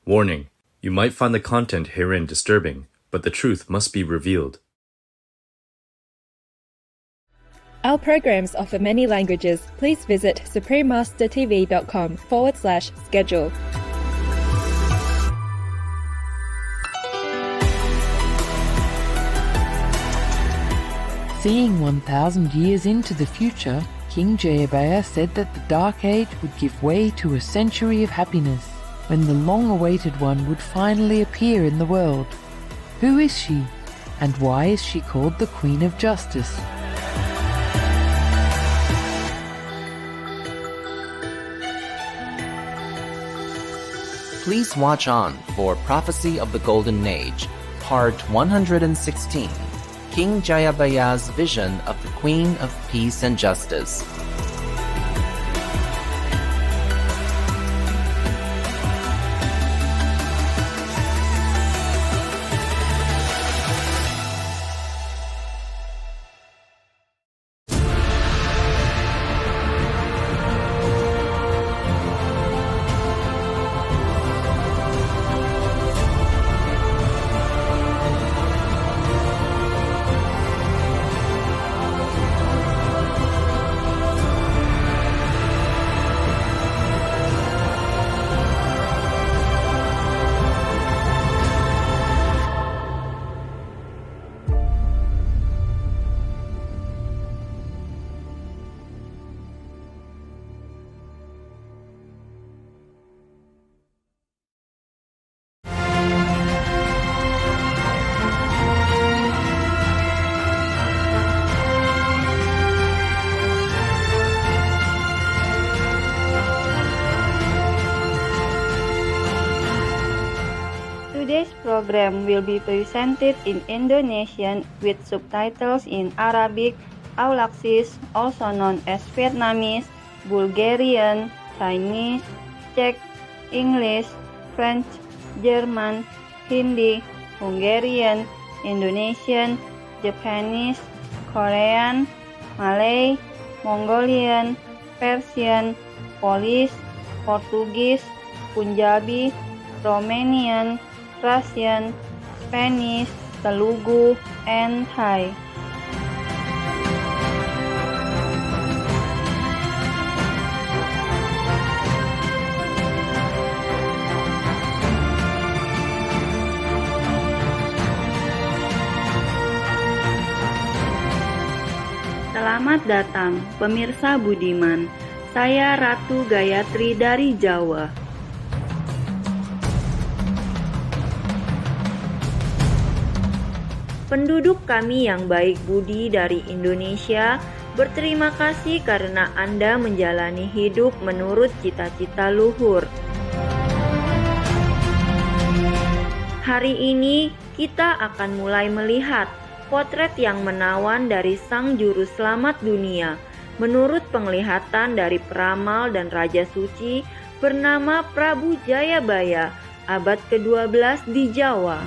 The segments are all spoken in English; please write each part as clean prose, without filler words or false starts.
Warning: you might find the content herein disturbing, but the truth must be revealed. Our programs offer many languages. Please visit suprememastertv.com/schedule. Seeing 1,000 years into the future, King Jayabayas said that the Dark Age would give way to a century of happiness, when the long-awaited one would finally appear in the world. Who is she, and why is she called the Queen of Justice? Please watch on for Prophecy of the Golden Age, Part 116, King Jayabayas' Vision of the Queen of Peace and Justice. Today's program will be presented in Indonesian with subtitles in Arabic, Aulacese, also known as Vietnamese, Bulgarian, Chinese, Czech, English, French, German, Hindi, Hungarian, Indonesian, Japanese, Korean, Malay, Mongolian, Persian, Polish, Portuguese, Punjabi, Romanian, Russian, Spanish, Telugu, and Thai. Selamat datang, pemirsa budiman. Saya Ratu Gayatri dari Jawa. Penduduk kami yang baik budi dari Indonesia berterima kasih karena Anda menjalani hidup menurut cita-cita luhur. Hari ini kita akan mulai melihat potret yang menawan dari Sang Juru Selamat dunia menurut penglihatan dari peramal dan Raja Suci bernama Prabu Jayabaya abad ke-12 di Jawa.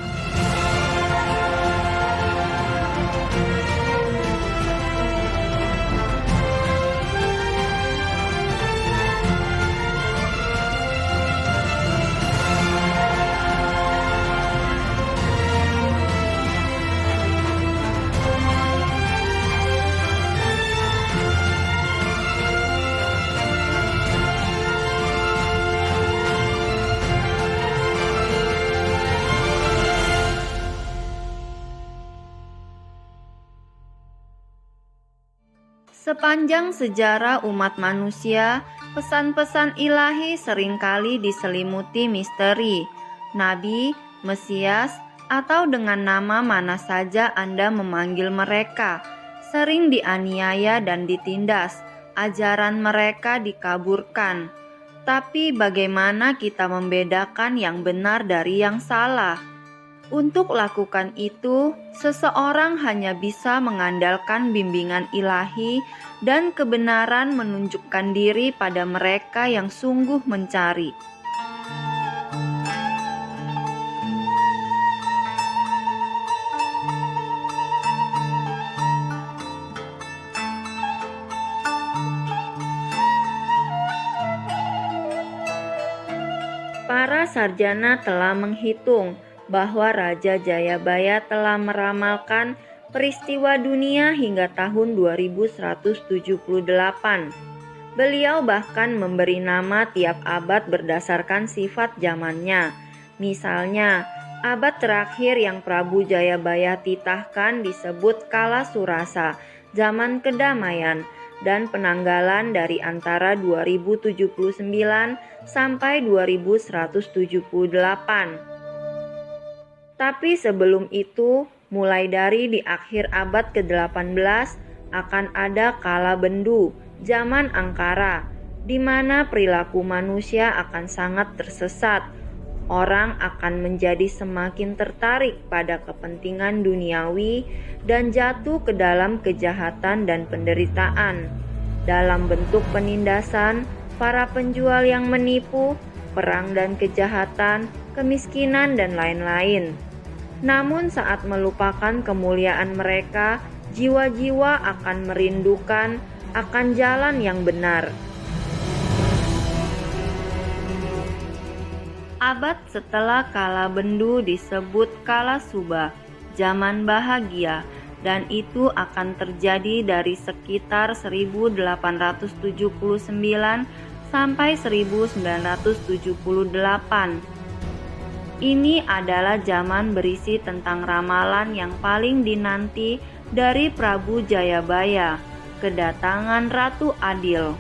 Sepanjang sejarah umat manusia, pesan-pesan ilahi seringkali diselimuti misteri. Nabi, Mesias, atau dengan nama mana saja Anda memanggil mereka, sering dianiaya dan ditindas. Ajaran mereka dikaburkan. Tapi bagaimana kita membedakan yang benar dari yang salah? Untuk lakukan itu, seseorang hanya bisa mengandalkan bimbingan ilahi dan kebenaran menunjukkan diri pada mereka yang sungguh mencari. Para Para sarjana telah menghitung bahwa Raja Jayabaya telah meramalkan peristiwa dunia hingga tahun 2178. Beliau bahkan memberi nama tiap abad berdasarkan sifat zamannya. Misalnya, abad terakhir yang Prabu Jayabaya titahkan disebut Kala Surasa, zaman kedamaian, dan penanggalan dari antara 2079 sampai 2178. Tapi sebelum itu, mulai dari di akhir abad ke-18 akan ada Kala Bendu, zaman angkara, di mana perilaku manusia akan sangat tersesat. Orang akan menjadi semakin tertarik pada kepentingan duniawi dan jatuh ke dalam kejahatan dan penderitaan. Dalam bentuk penindasan, para penjual yang menipu, perang dan kejahatan, kemiskinan, dan lain-lain. Namun saat melupakan kemuliaan mereka, jiwa-jiwa akan merindukan akan jalan yang benar. Abad setelah Kala Bendu disebut Kala Suba, zaman bahagia, dan itu akan terjadi dari sekitar 1879 sampai 1978. Ini adalah zaman berisi tentang ramalan yang paling dinanti dari Prabu Jayabaya, kedatangan Ratu Adil.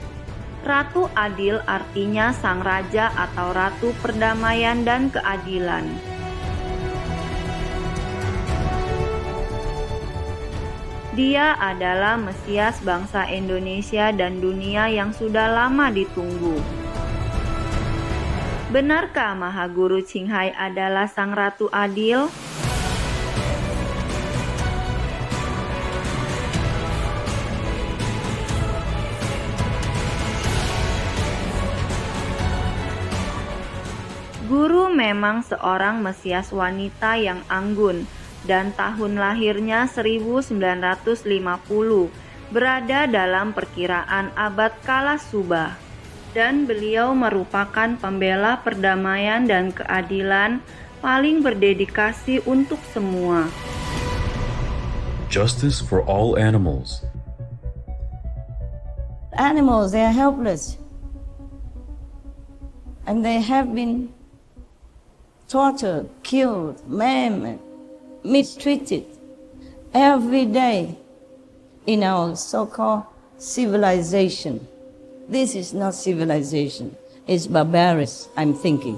Ratu Adil artinya sang raja atau ratu perdamaian dan keadilan. Dia adalah Mesias bangsa Indonesia dan dunia yang sudah lama ditunggu. Benarkah Mahaguru Qinghai adalah sang Ratu Adil? Guru memang seorang Mesias wanita yang anggun dan tahun lahirnya 1950, berada dalam perkiraan abad Kala Suba. Dan beliau merupakan pembela perdamaian dan keadilan paling berdedikasi untuk semua. Justice for all animals. Animals, they are helpless. And they have been tortured, killed, maimed, mistreated every day in our so-called civilization. This is not civilization, it's barbarous, I'm thinking.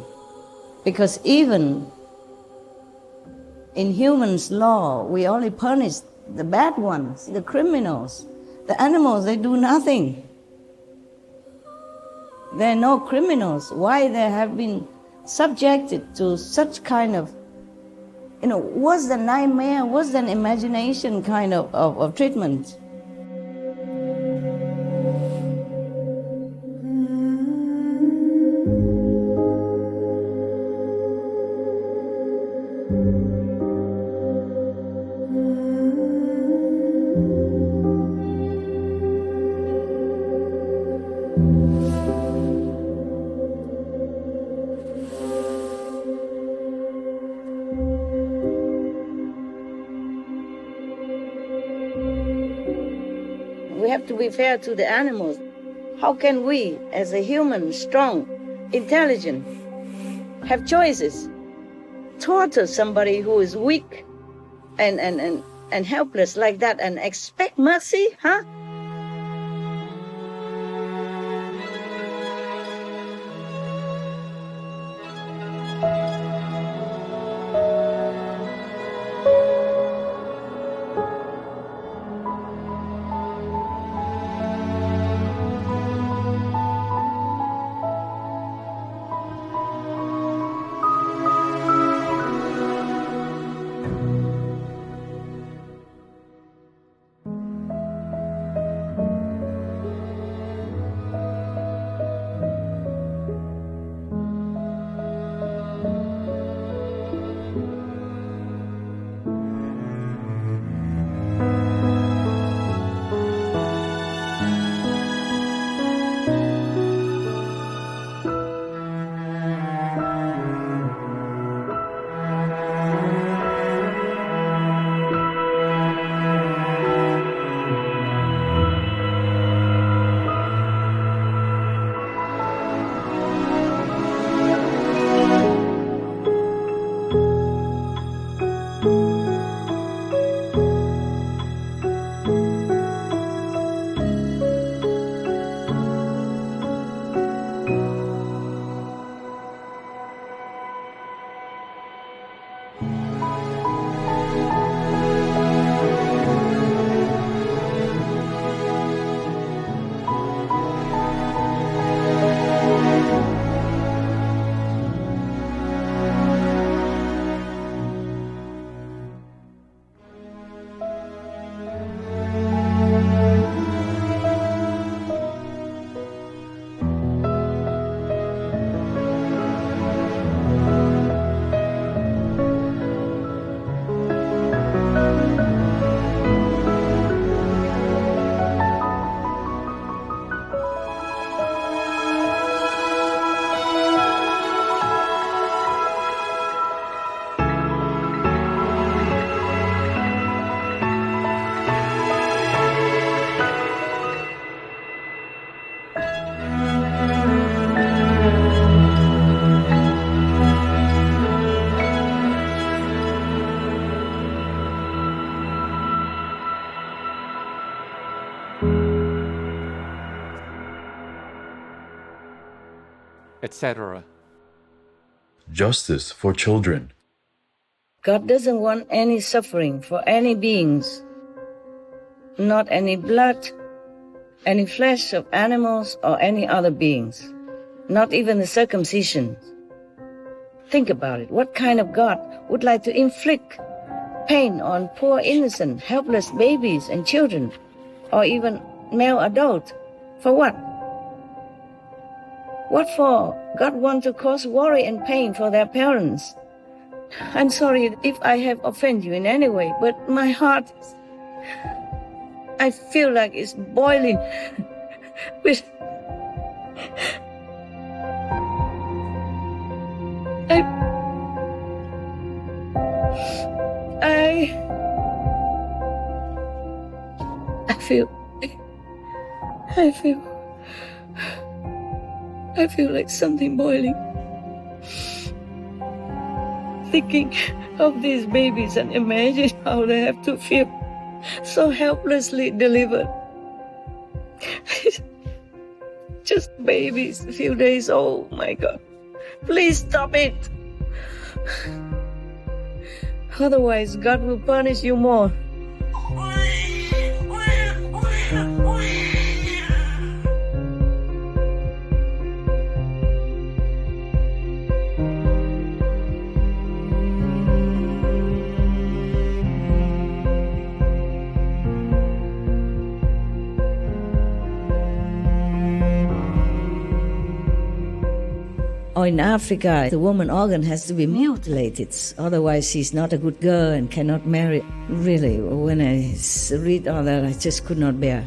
Because even in humans' law, we only punish the bad ones, the criminals. The animals, they do nothing. There are no criminals. Why they have been subjected to such kind of, what's the nightmare, what's the imagination kind of treatment? We have to be fair to the animals. How can we, as a human, strong, intelligent, have choices? Torture somebody who is weak and helpless like that and expect mercy, huh? etc. Justice for children. God doesn't want any suffering for any beings, not any blood, any flesh of animals or any other beings, not even the circumcision. Think about it. What kind of God would like to inflict pain on poor, innocent, helpless babies and children, or even male adults? For what? What for? God wants to cause worry and pain for their parents. I'm sorry if I have offended you in any way, but my heart, I feel like it's boiling with... I feel like something boiling. Thinking of these babies and imagine how they have to feel so helplessly delivered. Just babies, a few days old, my God. Please stop it. Otherwise, God will punish you more. Or in Africa, the woman organ has to be mutilated. Otherwise, she's not a good girl and cannot marry. Really, when I read all that, I just could not bear.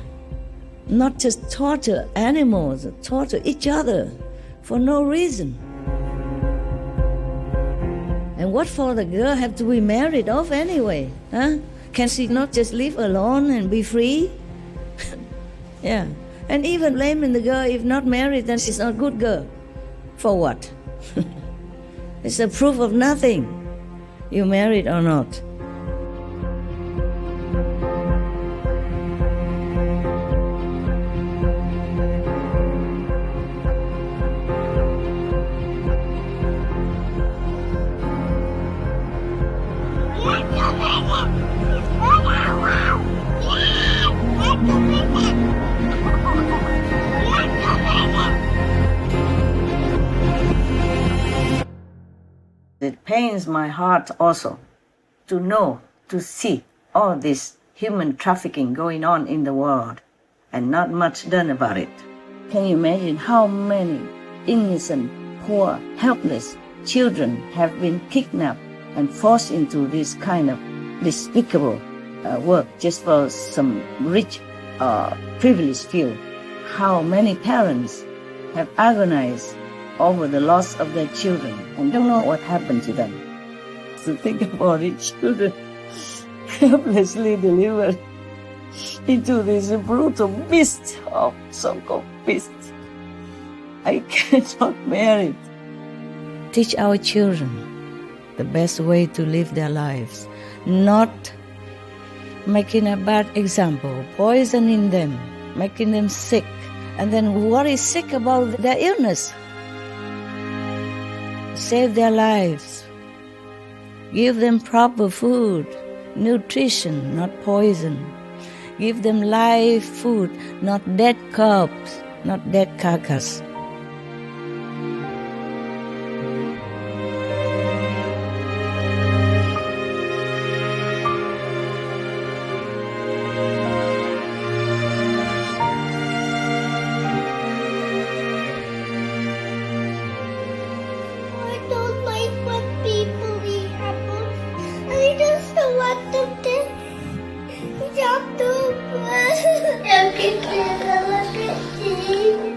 Not just torture animals, torture each other for no reason. And what for the girl have to be married off anyway? Huh? Can she not just live alone and be free? Yeah. And even blaming the girl, if not married, then she's not a good girl. For what? It's a proof of nothing. You married or not. It pains my heart also to know, to see all this human trafficking going on in the world and not much done about it. Can you imagine how many innocent, poor, helpless children have been kidnapped and forced into this kind of despicable work just for some rich privileged few? How many parents have agonized over the loss of their children and don't know what happened to them. So think about it, children helplessly delivered into this brutal beast of so-called beast. I cannot bear it. Teach our children the best way to live their lives, not making a bad example, poisoning them, making them sick, and then worry sick about their illness. Save their lives. Give them proper food, nutrition, not poison. Give them live food, not dead corpse, not dead carcass.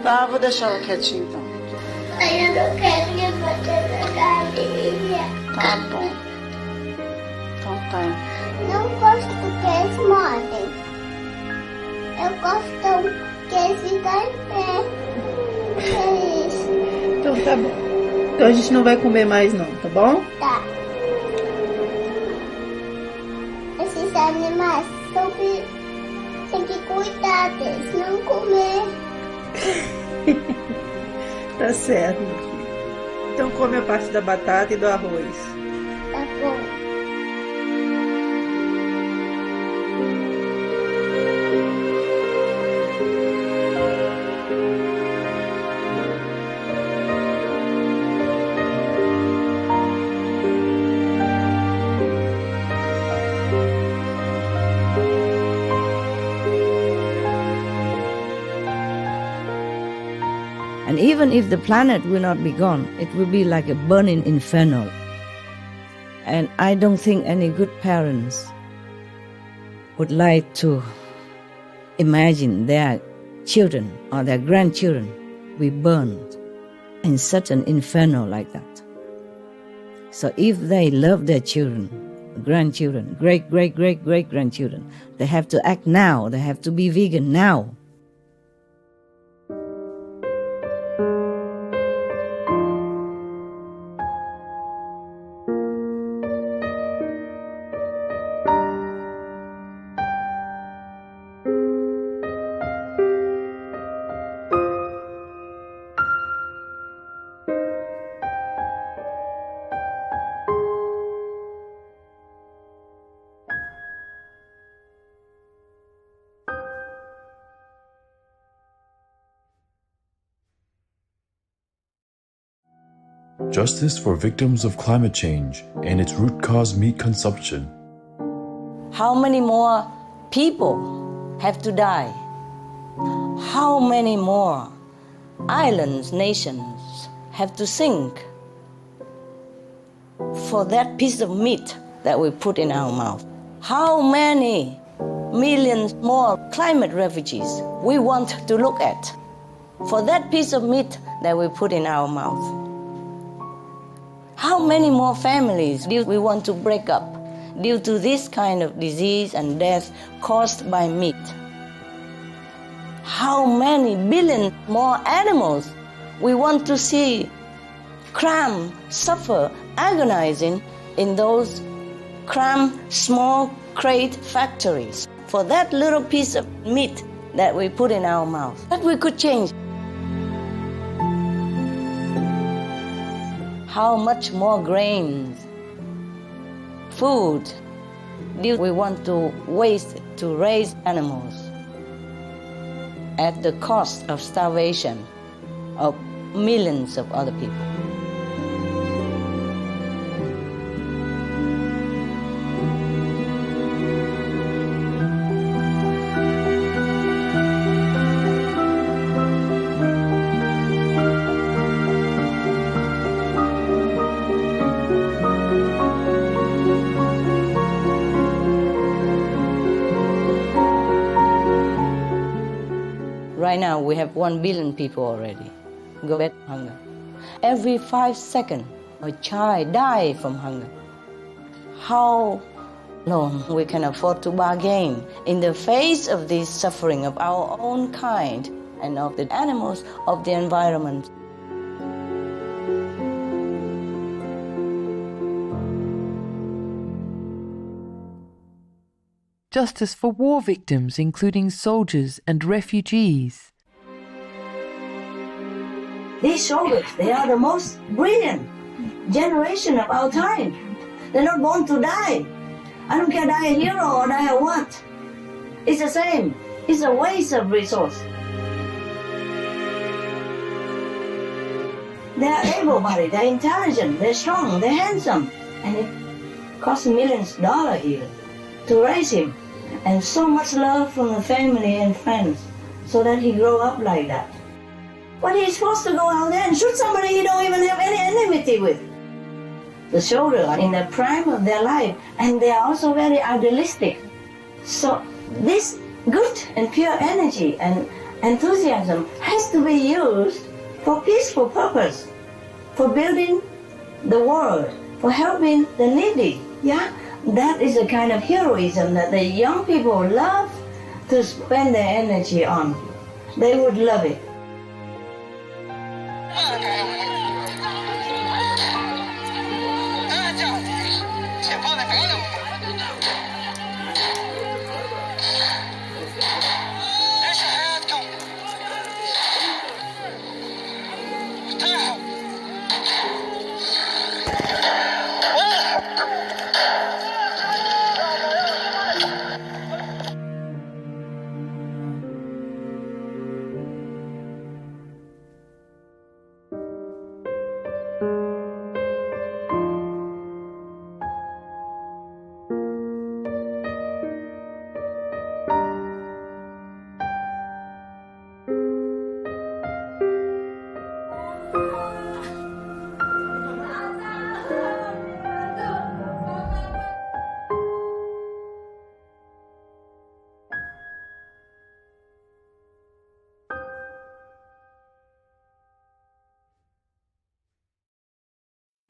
Tá, vou deixar ela quietinha então. Eu não quero que você na galinha. Tá bom. Então tá. Não gosto que eles mordem. Eu gosto que eles ficam em pé. É isso. Então tá bom. Então a gente não vai comer mais não, tá bom? Tá. Esses animais tem que cuidar deles, não comer. Tá certo, meu filho. Então come a parte da batata e do arroz. Tá bom. And even if the planet will not be gone, it will be like a burning inferno. And I don't think any good parents would like to imagine their children or their grandchildren be burned in such an inferno like that. So if they love their children, grandchildren, great-grandchildren, they have to act now. They have to be vegan now. Justice for victims of climate change and its root cause meat consumption. How many more people have to die? How many more islands, nations have to sink for that piece of meat that we put in our mouth? How many millions more climate refugees we want to look at for that piece of meat that we put in our mouth? How many more families do we want to break up due to this kind of disease and death caused by meat? How many billion more animals we want to see crammed, suffer, agonizing in those crammed, small crate factories for that little piece of meat that we put in our mouth? That we could change. How much more grains, food do we want to waste to raise animals at the cost of starvation of millions of other people? Right now, we have 1 billion people already go back to hunger. Every 5 seconds, a child dies from hunger. How long we can afford to bargain in the face of this suffering of our own kind and of the animals of the environment? Justice for war victims, including soldiers and refugees. These soldiers, they are the most brilliant generation of our time. They're not born to die. I don't care die a hero or die a what. It's the same. It's a waste of resource. They're able-bodied, they're intelligent, they're strong, they're handsome. And it costs millions of dollars even to raise him. And so much love from the family and friends so that he grow up like that. But he's supposed to go out there and shoot somebody he don't even have any enmity with. The soldiers are in the prime of their life and they are also very idealistic. So this good and pure energy and enthusiasm has to be used for peaceful purpose, for building the world, for helping the needy. Yeah? That is the kind of heroism that the young people love to spend their energy on. They would love it.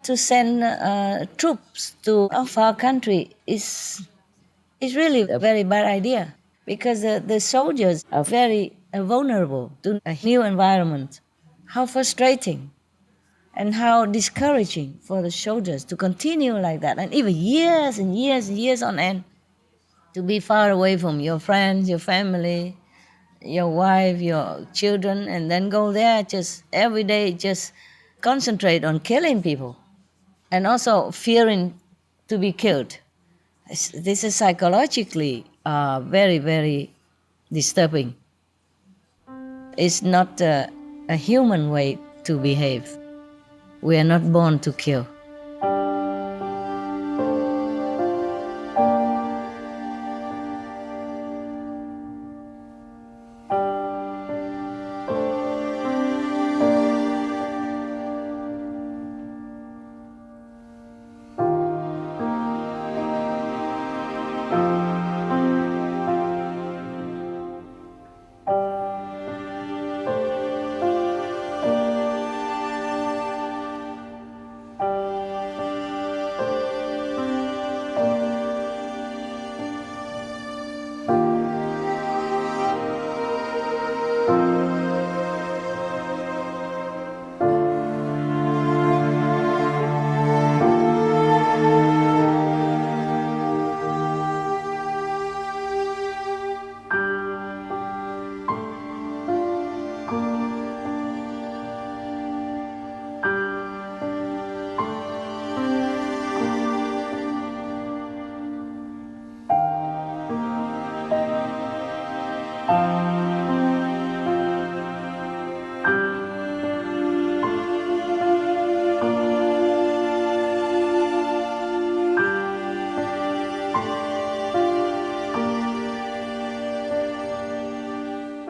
to send troops to our country is really a very bad idea, because the soldiers are very vulnerable to a new environment. How frustrating and how discouraging for the soldiers to continue like that, and even years and years and years on end, to be far away from your friends, your family, your wife, your children, and then go there just every day, just concentrate on killing people and also fearing to be killed. This is psychologically very, very disturbing. It's not a human way to behave. We are not born to kill.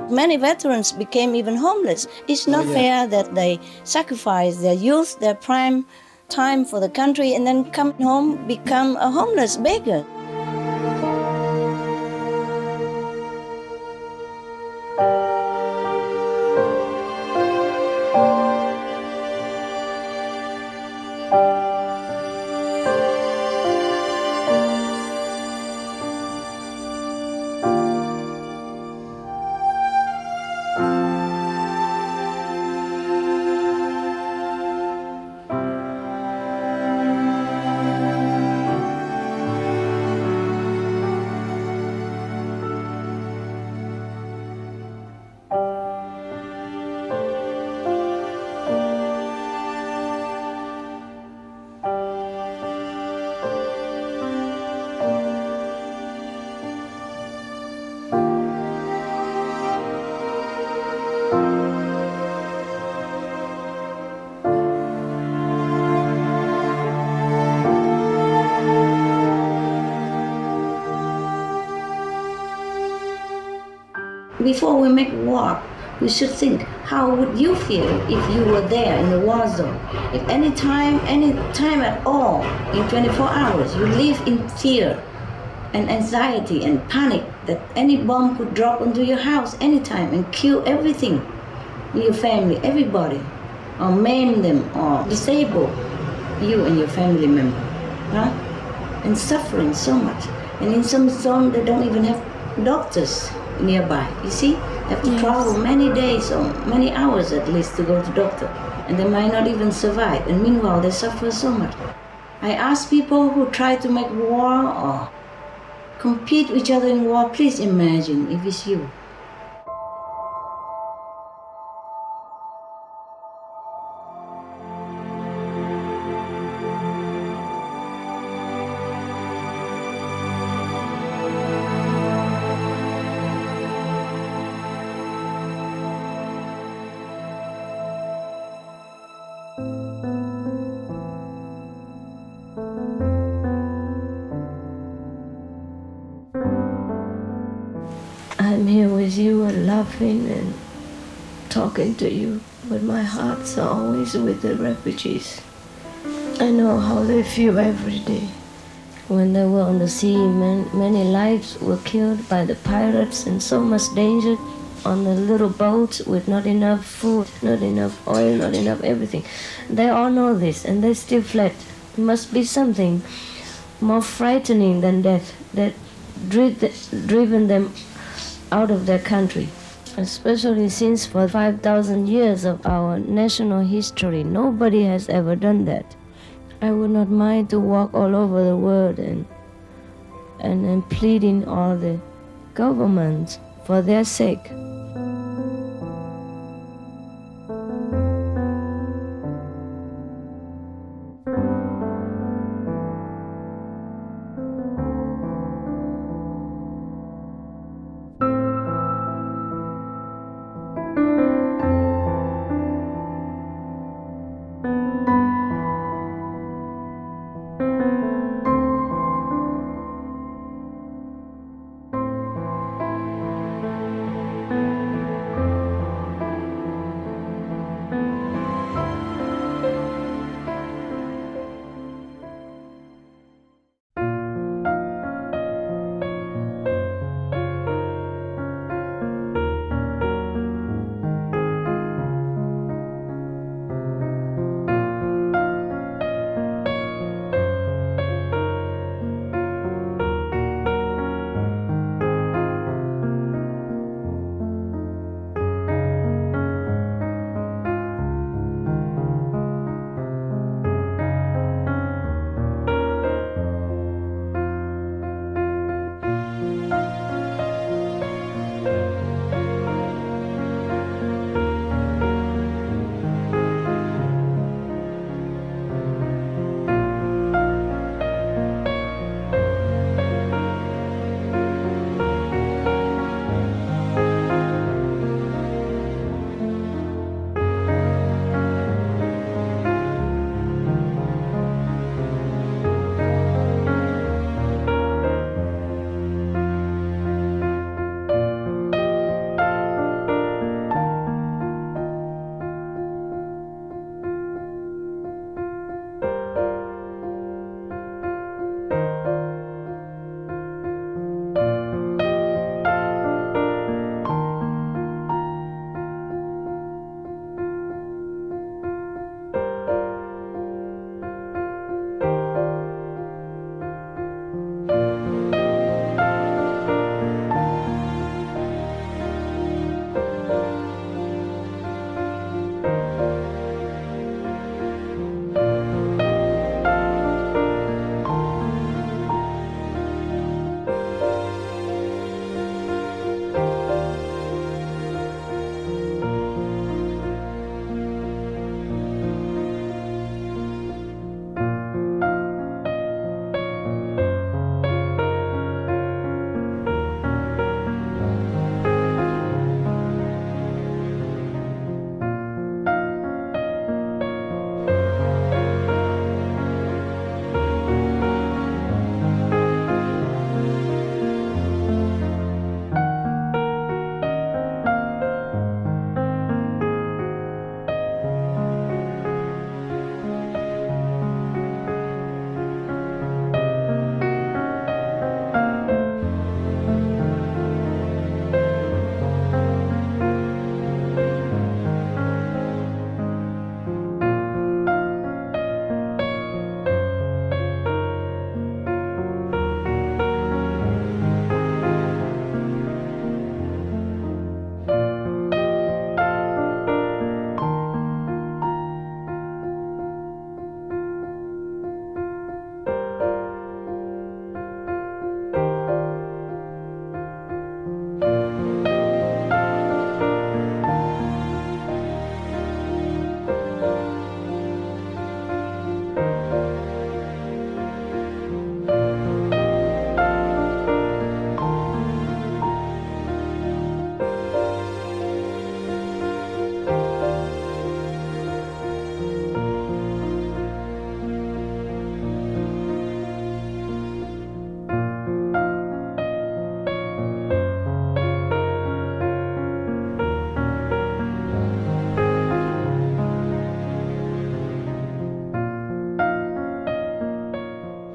Many veterans became even homeless. It's not fair that they sacrifice their youth, their prime time for the country, and then come home, become a homeless beggar. Before we make war, we should think, how would you feel if you were there in the war zone? If any time at all, in 24 hours, you live in fear and anxiety and panic that any bomb could drop onto your house anytime and kill everything, your family, everybody, or maim them or disable you and your family member, huh? And suffering so much. And in some zone, they don't even have doctors nearby. You see, they have to travel many days or many hours at least to go to doctor, and they might not even survive, and meanwhile they suffer so much. I ask people who try to make war or compete with each other in war, please imagine if it's you. I'm here with you and laughing and talking to you, but my heart's always with the refugees. I know how they feel every day. When they were on the sea, many lives were killed by the pirates and so much danger. on the little boats with not enough food, not enough oil, not enough everything. They all know this, and they still fled. It must be something more frightening than death that driven them out of their country. Especially since for 5,000 years of our national history, nobody has ever done that. I would not mind to walk all over the world and pleading all the governments for their sake.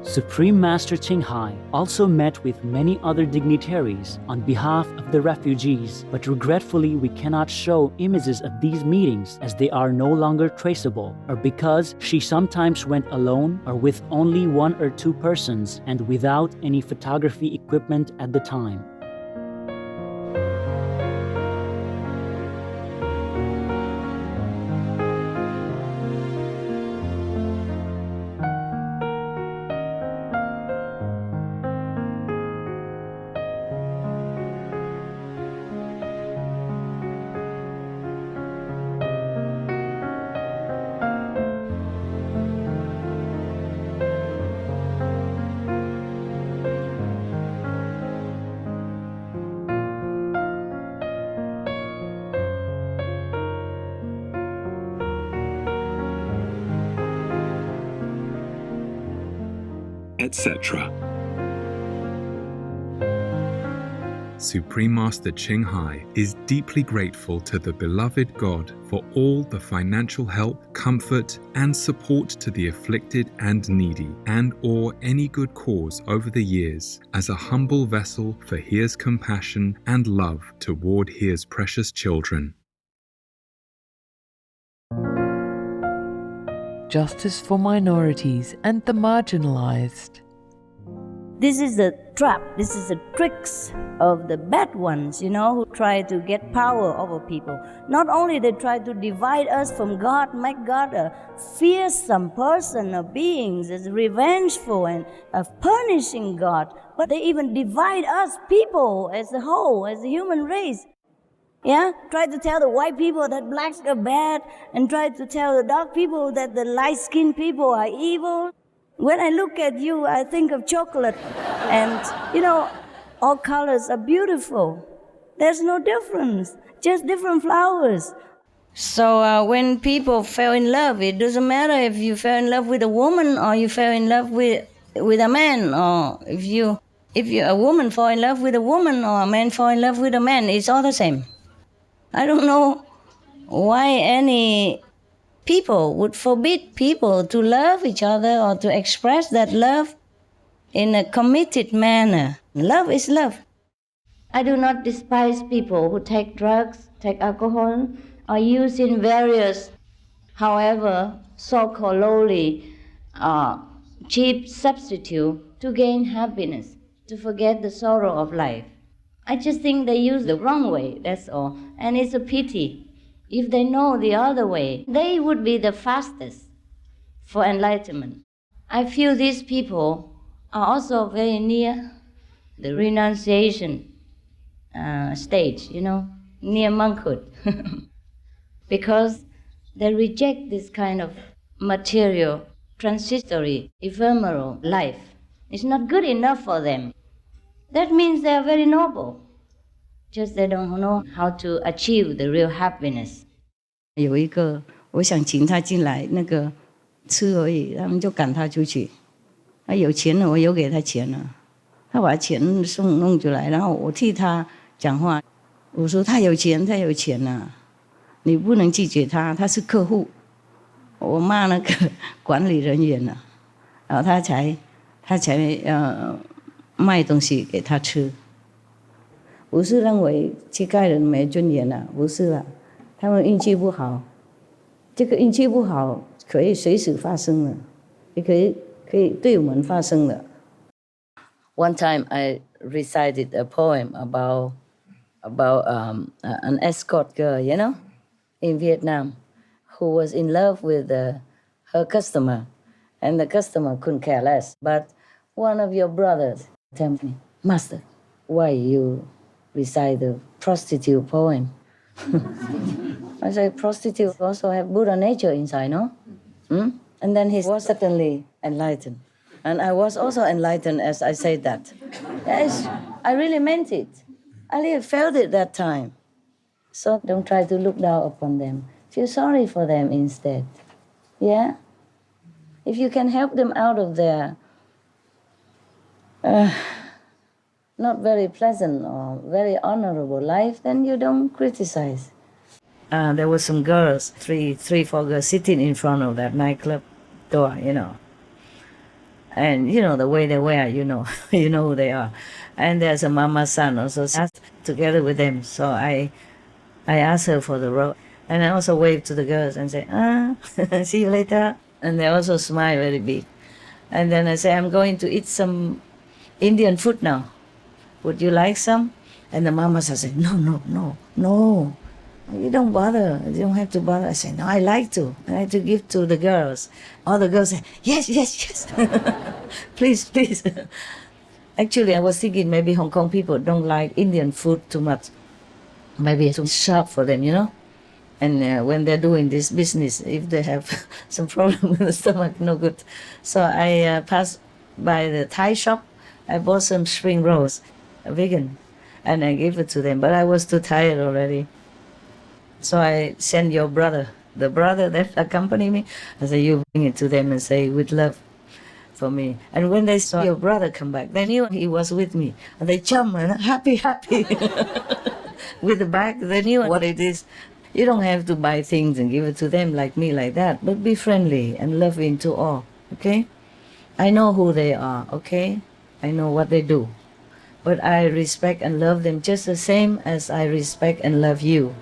Supreme Master Qinghai also met with many other dignitaries on behalf of the refugees, but regretfully we cannot show images of these meetings as they are no longer traceable, or because she sometimes went alone or with only one or two persons and without any photography equipment at the time. etc. Supreme Master Qinghai is deeply grateful to the beloved God for all the financial help, comfort, and support to the afflicted and needy, and/or any good cause over the years, as a humble vessel for His compassion and love toward His precious children. Justice for minorities and the marginalized. This is the trap, this is the tricks of the bad ones, who try to get power over people. Not only they try to divide us from God, make God a fearsome person, a being that's revengeful and punishing God, but they even divide us people as a whole, as a human race. Try to tell the white people that blacks are bad, and try to tell the dark people that the light-skinned people are evil. When I look at you, I think of chocolate, and all colors are beautiful. There's no difference, just different flowers. So when people fell in love, it doesn't matter if you fell in love with a woman or you fell in love with a man, or if a woman fall in love with a woman or a man fall in love with a man, it's all the same. I don't know why any people would forbid people to love each other or to express that love in a committed manner. Love is love. I do not despise people who take drugs, take alcohol, or use in various, however, so-called lowly, cheap substitute to gain happiness, to forget the sorrow of life. I just think they use the wrong way, that's all. And it's a pity. If they know the other way, they would be the fastest for enlightenment. I feel these people are also very near the renunciation stage, near monkhood. Because they reject this kind of material, transitory, ephemeral life. It's not good enough for them. That means they are very noble. Just they don't know how to achieve the real happiness. 有一个，我想请他进来，那个吃而已，他们就赶他出去。他有钱了，我有给他钱了，他把钱弄出来，然后我替他讲话。我说他有钱，他有钱了，你不能拒绝他，他是客户。我骂那个管理人员了，然后他才卖东西给他吃。不是认为乞丐人没尊严了，不是了，他们运气不好。这个运气不好可以随时发生的，也可以对我们发生的。One time I recited a poem about an escort girl, in Vietnam, who was in love with her customer, and the customer couldn't care less. But one of your brothers told me, Master, why you recite the prostitute poem? I said, prostitutes also have Buddha nature inside, no? And then he was suddenly enlightened. And I was also enlightened as I said that. Yes, I really meant it. I really felt it that time. So don't try to look down upon them. Feel sorry for them instead. Yeah? If you can help them out of their not very pleasant or very honorable life, then you don't criticize. There were some girls, three, four girls sitting in front of that nightclub door, And you know the way they wear, you know, you know who they are. And there's a mama son also together with them. So I asked her for the robe. And I also waved to the girls and say, see you later. And they also smile very big. And then I say, I'm going to eat some Indian food now. Would you like some? And the mama said, no. You don't bother. You don't have to bother. I said, no, I like to. I like to give to the girls. All the girls say, yes. Please. Actually, I was thinking maybe Hong Kong people don't like Indian food too much. Maybe it's too sharp for them, you know? And when they're doing this business, if they have some problem with the stomach, no good. So I passed by the Thai shop. I bought some spring rolls, vegan, and I gave it to them. But I was too tired already. So I sent your brother, the brother that accompanied me. I said, you bring it to them and say, with love for me. And when they saw your brother come back, they knew he was with me. And they jumped and happy. With the bag, they knew what it is. You don't have to buy things and give it to them like me, like that. But be friendly and loving to all, okay? I know who they are, okay? I know what they do. But I respect and love them just the same as I respect and love you.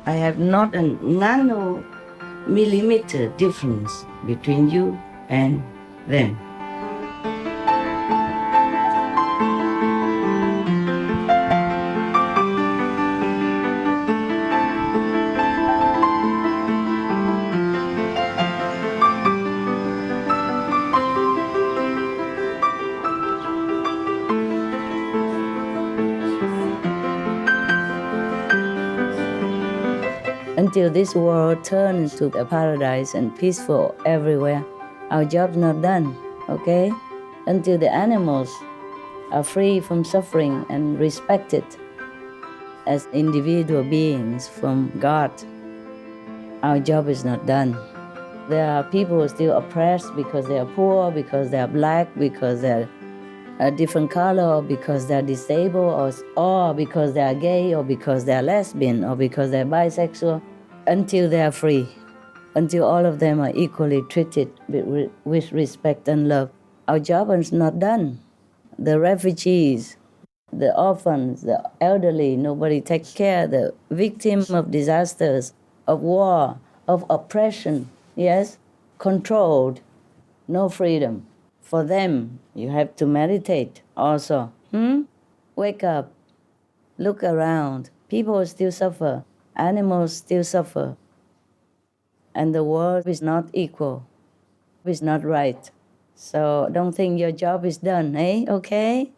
I have not a nano-millimeter difference between you and them. Until this world turns to a paradise and peaceful everywhere, our job's not done, okay? Until the animals are free from suffering and respected as individual beings from God, our job is not done. There are people still oppressed because they are poor, because they are black, because they're a different color, or because they're disabled, or because they are gay, or because they are lesbian, or because they're bisexual. Until they are free, until all of them are equally treated with respect and love, our job is not done. The refugees, the orphans, the elderly, nobody takes care, the victims of disasters, of war, of oppression, yes, controlled, no freedom. For them, you have to meditate also. Wake up, look around. People still suffer. Animals still suffer. And the world is not equal. It's not right. So don't think your job is done, eh? Okay?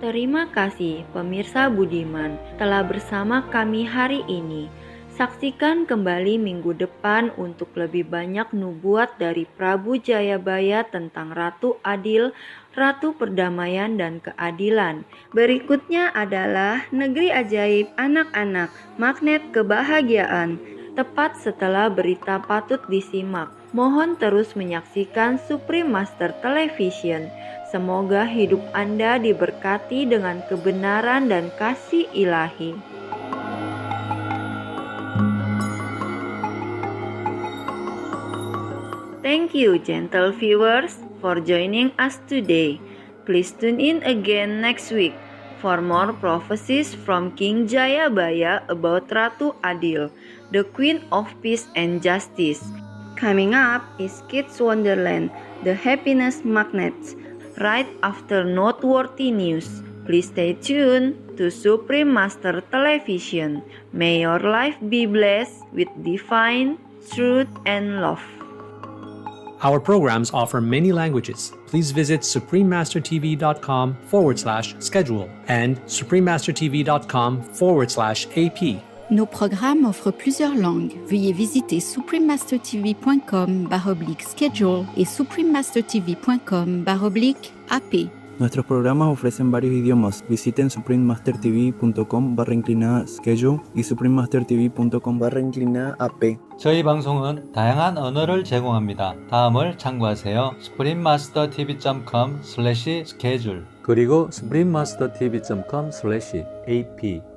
Terima kasih pemirsa budiman telah bersama kami hari ini. Saksikan kembali minggu depan untuk lebih banyak nubuat dari Prabu Jayabaya tentang Ratu Adil, Ratu Perdamaian dan Keadilan. Berikutnya adalah Negeri Ajaib Anak-anak, Magnet Kebahagiaan, tepat setelah berita patut disimak. Mohon terus menyaksikan Supreme Master Television. Semoga hidup Anda diberkati dengan kebenaran dan kasih ilahi. Thank you, gentle viewers, for joining us today. Please tune in again next week for more prophecies from King Jayabaya about Ratu Adil, the Queen of Peace and Justice. Coming up is Kids Wonderland, the Happiness Magnets. Right after noteworthy news, please stay tuned to Supreme Master Television. May your life be blessed with divine truth and love. Our programs offer many languages. Please visit suprememastertv.com/schedule and suprememastertv.com/AP Nos programmes offrent plusieurs langues. Veuillez visiter suprememastertv.com/schedule et suprememastertv.com/AP. Nuestros programas ofrecen varios idiomas. Visiten suprememastertv.com/schedule y suprememastertv.com/AP. 저희 방송은 다양한 언어를 제공합니다. 다음을 참고하세요. suprememastertv.com/schedule 그리고 suprememastertv.com/AP